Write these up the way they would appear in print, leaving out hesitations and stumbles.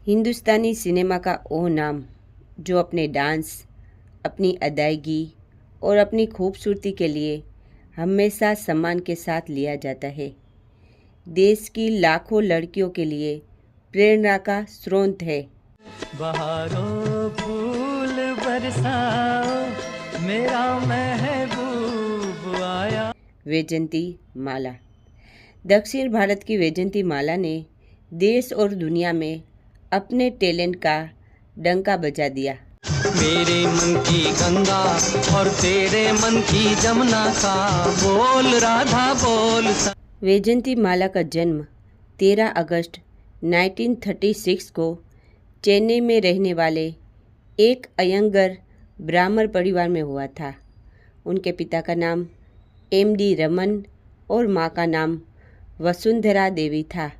हिंदुस्तानी cinema का वो नाम जो अपने डांस, अपनी अदायगी और अपनी खूबसूरती के लिए हमेशा सम्मान के साथ लिया जाता है। देश की लाखों लड़कियों के लिए प्रेरणा का स्रोत है। बहारों फूल बरसाओ, मेरा महबूब आया। वैजयंती माला। दक्षिण भारत की वैजयंती माला ने देश और दुनिया में अपने टैलेंट का डंका बजा दिया। मेरे मन की गंगा और तेरे मन की जमुना का बोल राधा बोल। वैजयंती माला का जन्म 13 अगस्त 1936 को चेन्नई में रहने वाले एक अयंगर ब्राह्मण परिवार में हुआ था। उनके पिता का नाम एम.डी. रमन और माँ का नाम वसुंधरा देवी था।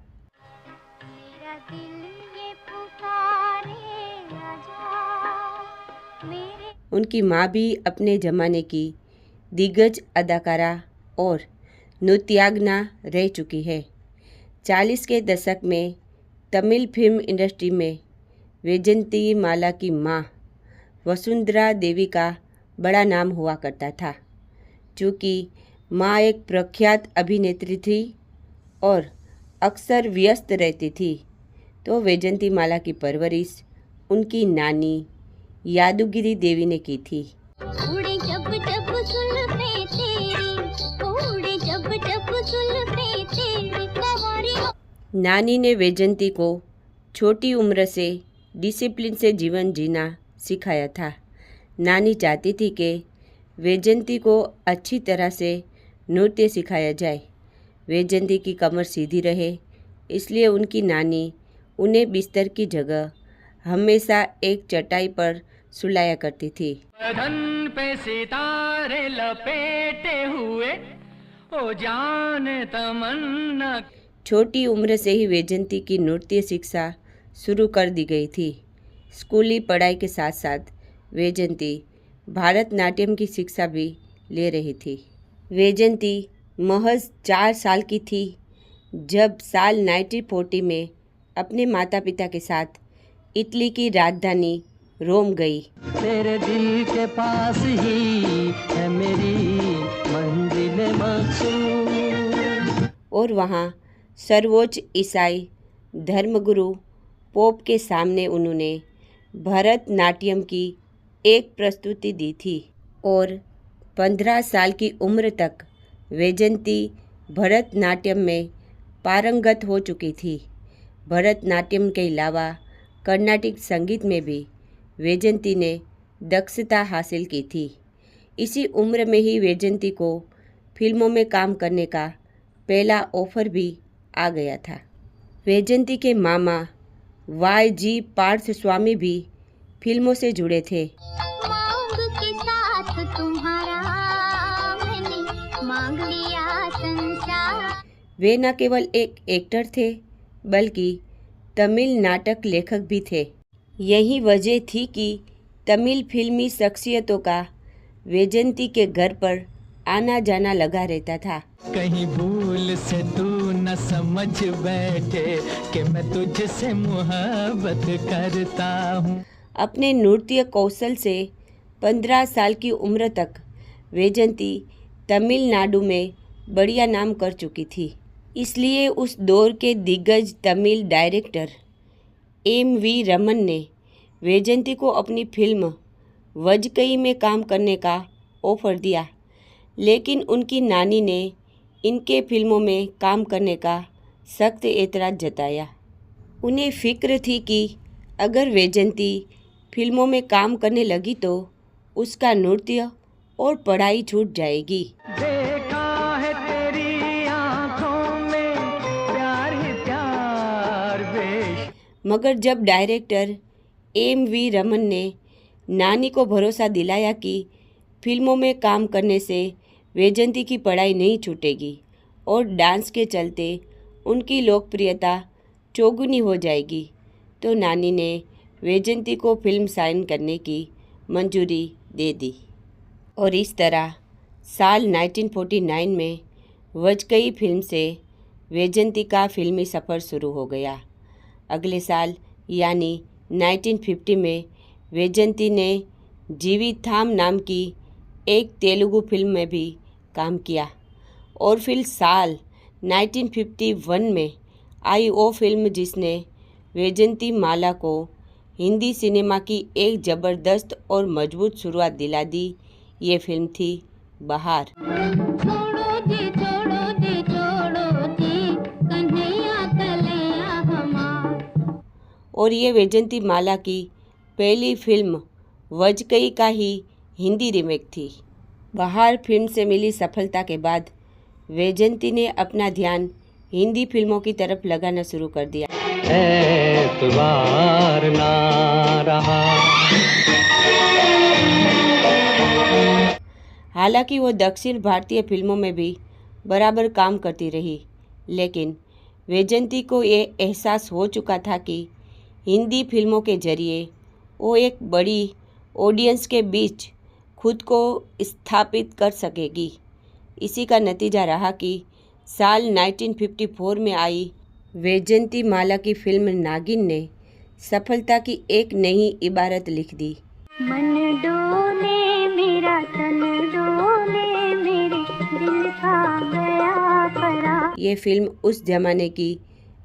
उनकी माँ भी अपने ज़माने की दिग्गज अदाकारा और नृत्यांगना रह चुकी है। 40 के दशक में तमिल फिल्म इंडस्ट्री में वैजयंती माला की माँ वसुंधरा देवी का बड़ा नाम हुआ करता था। चूँकि माँ एक प्रख्यात अभिनेत्री थी और अक्सर व्यस्त रहती थी, तो वैजयंती माला की परवरिश उनकी नानी यादुगिरी देवी ने की थी। उड़े जब जब जुल्फे तेरी, उड़े जब जब जुल्फे तेरी कवारी। नानी ने वैजयंती को छोटी उम्र से डिसिप्लिन से जीवन जीना सिखाया था। नानी चाहती थी कि वैजयंती को अच्छी तरह से नृत्य सिखाया जाए। वैजयंती की कमर सीधी रहे, इसलिए उनकी नानी उन्हें बिस्तर की जगह हमेशा एक चटाई पर सुलाया करती थी। बदन पे सितारे लपेटे हुए, ओ जान तमन्ना। छोटी उम्र से ही वैजयंती की नृत्य शिक्षा शुरू कर दी गई थी। स्कूली पढ़ाई के साथ साथ वैजयंती भारतनाट्यम की शिक्षा भी ले रही थी। वैजयंती महज 4 साल की थी जब साल 1940 में अपने माता पिता के साथ इटली की राजधानी रोम गई। तेरे दिल के पास ही है मेरी मंजिल मकसूद। और वहाँ सर्वोच्च ईसाई धर्मगुरु पोप के सामने उन्होंने भरतनाट्यम की एक प्रस्तुति दी थी और 15 साल की उम्र तक वैजयंती भरतनाट्यम में पारंगत हो चुकी थी। भरतनाट्यम के अलावा कर्नाटिक संगीत में भी वैजयंती ने दक्षता हासिल की थी। इसी उम्र में ही वैजयंती को फिल्मों में काम करने का पहला ऑफर भी आ गया था। वैजयंती के मामा वाई.जी. पार्थस्वामी भी फिल्मों से जुड़े थे। मांग के साथ तुम्हारा मैंने मांग लिया संसार। वे न केवल एक एक्टर थे बल्कि तमिल नाटक लेखक भी थे। यही वजह थी कि तमिल फिल्मी शख्सियतों का वैजयंती के घर पर आना जाना लगा रहता था। कहीं भूल से तू न समझ बैठे कि मैं तुझसे मोहब्बत करता हूँ। अपने नृत्य कौशल से 15 साल की उम्र तक वैजयंती तमिलनाडु में बढ़िया नाम कर चुकी थी। इसलिए उस दौर के दिग्गज तमिल डायरेक्टर एम.वी. रमन ने वैजयंती को अपनी फिल्म वजकई में काम करने का ऑफर दिया, लेकिन उनकी नानी ने इनके फिल्मों में काम करने का सख्त एतराज़ जताया। उन्हें फिक्र थी कि अगर वैजयंती फिल्मों में काम करने लगी तो उसका नृत्य और पढ़ाई छूट जाएगी। देखा है तेरी आंखों में प्यार ही प्यार बेश। मगर जब डायरेक्टर एम.वी. रमन ने नानी को भरोसा दिलाया कि फिल्मों में काम करने से वैजयंती की पढ़ाई नहीं छूटेगी और डांस के चलते उनकी लोकप्रियता चौगुनी हो जाएगी, तो नानी ने वैजयंती को फिल्म साइन करने की मंजूरी दे दी। और इस तरह साल 1949 में वजकई फिल्म से वैजयंती का फिल्मी सफ़र शुरू हो गया। अगले साल यानी 1950 में वैजयंती ने जीविथाम नाम की एक तेलुगु फिल्म में भी काम किया और फिर साल 1951 में आई वो फिल्म जिसने वैजयंती माला को हिंदी सिनेमा की एक ज़बरदस्त और मजबूत शुरुआत दिला दी। ये फिल्म थी बहार। छोड़ो जी कन्हैया कलैया हमार। और ये वैजयंती माला की पहली फिल्म वजकई का ही हिंदी रीमेक थी। बहार फिल्म से मिली सफलता के बाद वैजयंती ने अपना ध्यान हिंदी फिल्मों की तरफ लगाना शुरू कर दिया। एतबार ना रहा। हालांकि वो दक्षिण भारतीय फिल्मों में भी बराबर काम करती रही, लेकिन वैजयंती को ये एहसास हो चुका था कि हिंदी फिल्मों के जरिए वो एक बड़ी ऑडियंस के बीच खुद को स्थापित कर सकेगी। इसी का नतीजा रहा कि साल 1954 में आई वैजयंती माला की फिल्म नागिन ने सफलता की एक नई इबारत लिख दी। मन डोले मेरा तन डोले मेरे दिल का गया परा। ये फिल्म उस जमाने की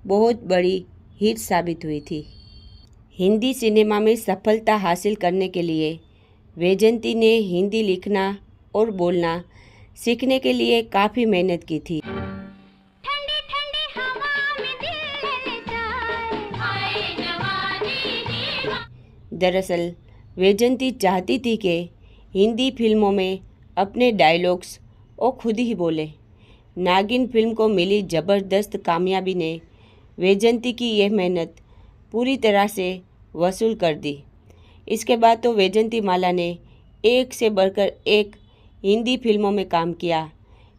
बहुत बड़ी हिट साबित हुई थी। हिंदी सिनेमा में सफलता हासिल करने के लिए वैजयंती ने हिंदी लिखना और बोलना सीखने के लिए काफ़ी मेहनत की थी। ठंडी ठंडी हवा में दिल जाए, हाय जवानी दीवानी। दरअसल वैजयंती चाहती थी कि हिंदी फिल्मों में अपने डायलॉग्स वो खुद ही बोले। नागिन फिल्म को मिली ज़बरदस्त कामयाबी ने वैजयंती की यह मेहनत पूरी तरह से वसूल कर दी। इसके बाद तो वैजयंती माला ने एक से बढ़कर एक हिंदी फिल्मों में काम किया।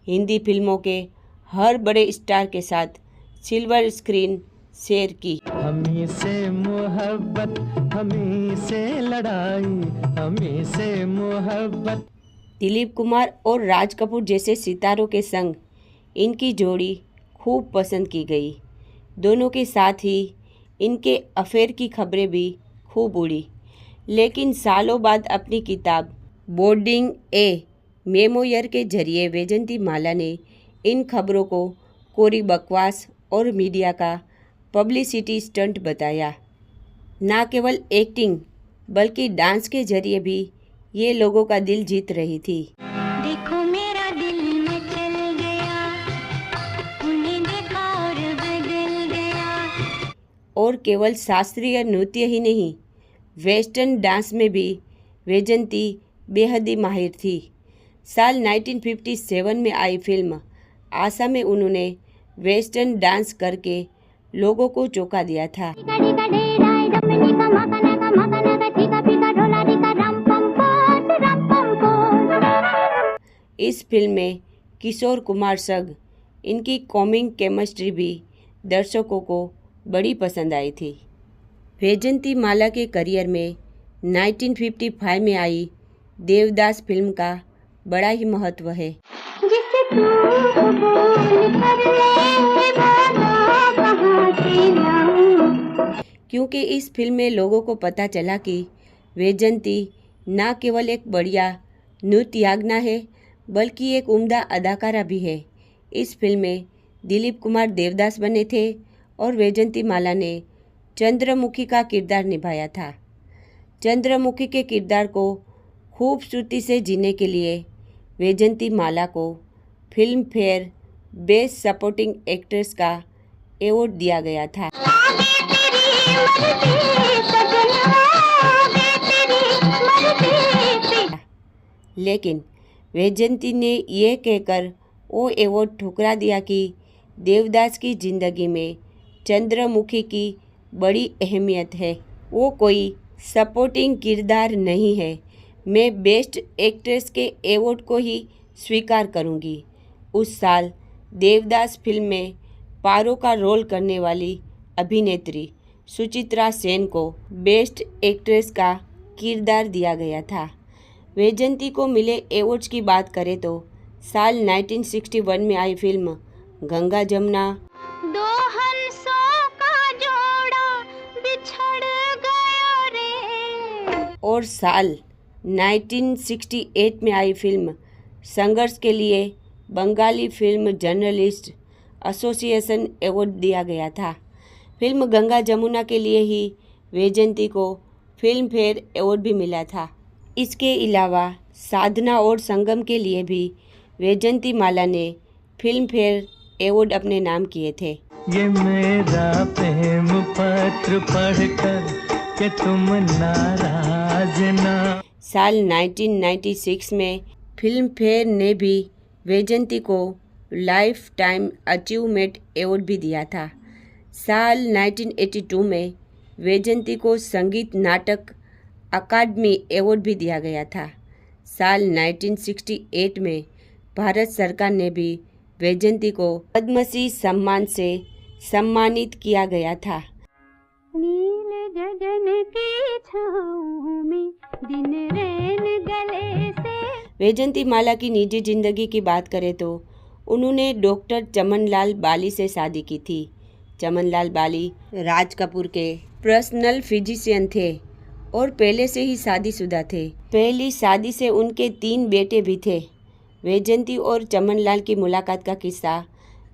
हिंदी फिल्मों के हर बड़े स्टार के साथ सिल्वर स्क्रीन शेयर की। हमी से मोहब्बत, हमी से लड़ाई, हमी से मोहब्बत। दिलीप कुमार और राज कपूर जैसे सितारों के संग इनकी जोड़ी खूब पसंद की गई। दोनों के साथ ही इनके अफेयर की खबरें भी खूब उड़ी। लेकिन सालों बाद अपनी किताब बोर्डिंग ए मेमोयर के जरिए वैजयंती माला ने इन खबरों को कोरी बकवास और मीडिया का पब्लिसिटी स्टंट बताया। ना केवल एक्टिंग बल्कि डांस के जरिए भी ये लोगों का दिल जीत रही थी। देखो मेरा दिल मचल गया, उन्हें देखा और बदल गया। और केवल शास्त्रीय नृत्य ही नहीं, वेस्टर्न डांस में भी वैजयंती बेहद ही माहिर थी। साल 1957 में आई फिल्म आशा में उन्होंने वेस्टर्न डांस करके लोगों को चौंका दिया था। इस फिल्म में किशोर कुमार संग इनकी कॉमिक केमिस्ट्री भी दर्शकों को बड़ी पसंद आई थी। वैजयंती माला के करियर में 1955 में आई देवदास फिल्म का बड़ा ही महत्व है। जिसे तू बोल कर ले बाबा कहाँ से लाऊं। क्योंकि इस फिल्म में लोगों को पता चला कि वैजयंती न केवल एक बढ़िया नृत्यांगना है बल्कि एक उम्दा अदाकारा भी है। इस फिल्म में दिलीप कुमार देवदास बने थे और वैजयंती माला ने चंद्रमुखी का किरदार निभाया था। चंद्रमुखी के किरदार को खूबसूरती से जीने के लिए वैजयंती माला को film fair best supporting actress का अवार्ड दिया गया था। लेकिन वैजयंती ने यह कहकर वो अवार्ड ठुकरा दिया कि देवदास की ज़िंदगी में चंद्रमुखी की बड़ी अहमियत है। वो कोई सपोर्टिंग किरदार नहीं है। मैं बेस्ट एक्ट्रेस के अवार्ड को ही स्वीकार करूंगी। उस साल देवदास फिल्म में पारो का रोल करने वाली अभिनेत्री सुचित्रा सेन को बेस्ट एक्ट्रेस का किरदार दिया गया था। वैजयंती को मिले अवार्ड्स की बात करें तो साल 1961 में आई फिल्म गंगा जमुना, दो हंसों का जोड़ा बिछड़ और साल 1968 में आई फिल्म संघर्ष के लिए Bengali film journalist association award दिया गया था। फिल्म गंगा जमुना के लिए ही वैजयंती को फिल्म फेयर अवार्ड भी मिला था। इसके अलावा साधना और संगम के लिए भी वैजयंती माला ने फिल्म फेयर अवार्ड अपने नाम किए थे। ये मेरा प्रेम पत्र पढ़कर कि तुम नाराज ना। साल 1996 में फिल्म फेयर ने भी वैजयंती को लाइफ टाइम अचीवमेंट अवार्ड भी दिया था। साल 1982 में वैजयंती को संगीत नाटक अकादमी अवार्ड भी दिया गया था। साल 1968 में भारत सरकार ने भी वैजयंती को पद्मश्री सम्मान से सम्मानित किया गया था। नील गगन की छाँव में दिन रैन गले से। वैजयंती माला की निजी जिंदगी की बात करें तो उन्होंने डॉक्टर चमनलाल बाली से शादी की थी। चमनलाल बाली राज कपूर के पर्सनल फिजिशियन थे और पहले से ही शादीशुदा थे। पहली शादी से उनके 3 बेटे भी थे। वैजयंती और चमनलाल की मुलाकात का किस्सा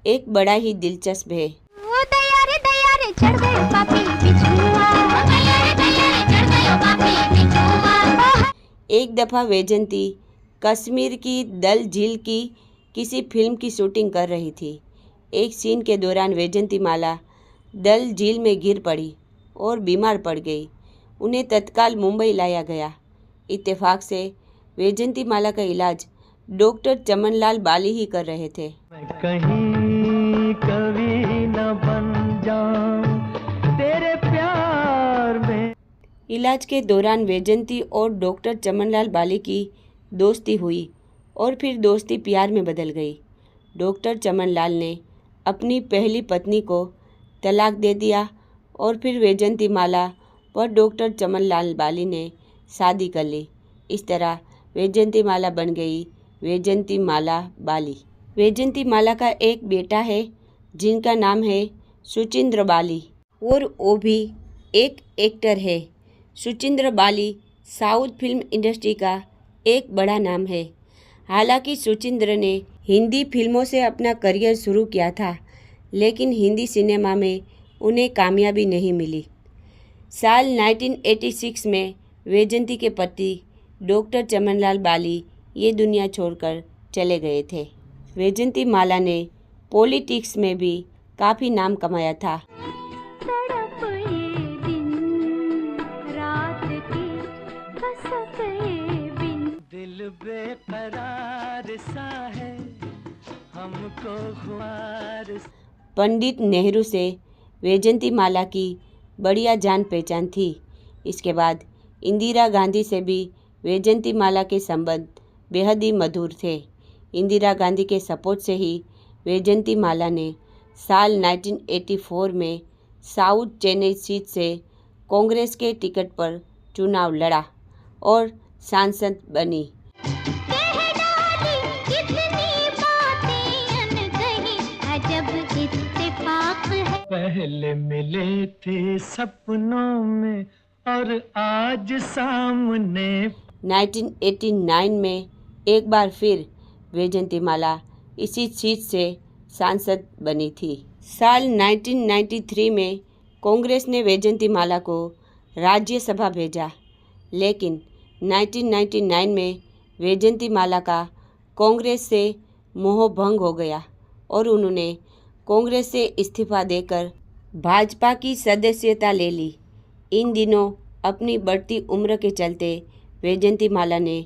एक बड़ा ही दिलचस्प है। ओ दया रे चढ़ गयो पापी बिछुआ। ओ दया रे चढ़ गयो पापी बिछुआ। एक दफ़ा वैजयंती कश्मीर की डल झील की किसी फिल्म की शूटिंग कर रही थी। एक सीन के दौरान वैजयंती माला डल झील में गिर पड़ी और बीमार पड़ गई। उन्हें तत्काल मुंबई लाया गया। इत्तेफाक से वैजयंती माला का इलाज डॉक्टर चमनलाल बाली ही कर रहे थे। मैं कहीं कभी न बन जाऊं तेरे प्यार में। इलाज के दौरान वैजयंती और डॉक्टर चमनलाल बाली की दोस्ती हुई और फिर दोस्ती प्यार में बदल गई। डॉक्टर चमनलाल ने अपनी पहली पत्नी को तलाक दे दिया और फिर वैजयंती माला और डॉक्टर चमनलाल बाली ने शादी कर ली। इस तरह वैजयंती माला बन गई वैजयंती माला बाली। वैजयंती माला का एक बेटा है जिनका नाम है सुचिंद्र बाली और वो भी एक एक्टर है। सुचिंद्र बाली साउथ फिल्म इंडस्ट्री का एक बड़ा नाम है। हालांकि सुचिंद्र ने हिंदी फिल्मों से अपना करियर शुरू किया था, लेकिन हिंदी सिनेमा में उन्हें कामयाबी नहीं मिली। साल 1986 में वैजयंती के पति डॉक्टर चमनलाल बाली ये दुनिया छोड़कर चले गए थे। वैजयंती माला ने पॉलिटिक्स में भी काफ़ी नाम कमाया था। तड़प ये दिन रात की कसक ये बिन। दिल बेकरार सा है हमको ख्वार। पंडित नेहरू से वैजयंती माला की बढ़िया जान पहचान थी। इसके बाद इंदिरा गांधी से भी वैजयंती माला के संबंध बेहद ही मधुर थे। इंदिरा गांधी के सपोर्ट से ही वैजयंती माला ने साल 1984 में साउथ चेन्नई सीट से कांग्रेस के टिकट पर चुनाव लड़ा और सांसद बनी। कह डाली कितनी बातें अनकही, अजब इत्तेफाक है। पहले मिले थे सपनों में और आज सामने। 1989 में एक बार फिर वैजयंती माला इसी सीट से सांसद बनी थी। साल 1993 में कांग्रेस ने वैजयंती माला को राज्यसभा भेजा, लेकिन 1999 में वैजयंती माला का कांग्रेस से मोह भंग हो गया और उन्होंने कांग्रेस से इस्तीफा देकर भाजपा की सदस्यता ले ली। इन दिनों अपनी बढ़ती उम्र के चलते वैजयंती माला ने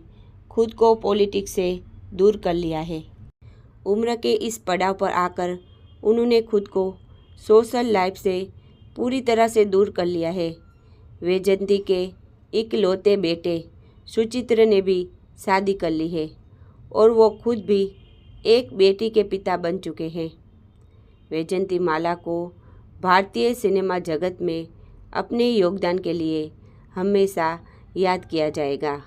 खुद को पॉलिटिक्स से दूर कर लिया है। उम्र के इस पड़ाव पर आकर उन्होंने खुद को सोशल लाइफ से पूरी तरह से दूर कर लिया है। वैजयंती के इकलौते बेटे सुचित्र ने भी शादी कर ली है और वो खुद भी एक बेटी के पिता बन चुके हैं। वैजयंती माला को भारतीय सिनेमा जगत में अपने योगदान के लिए हमेशा याद किया जाएगा।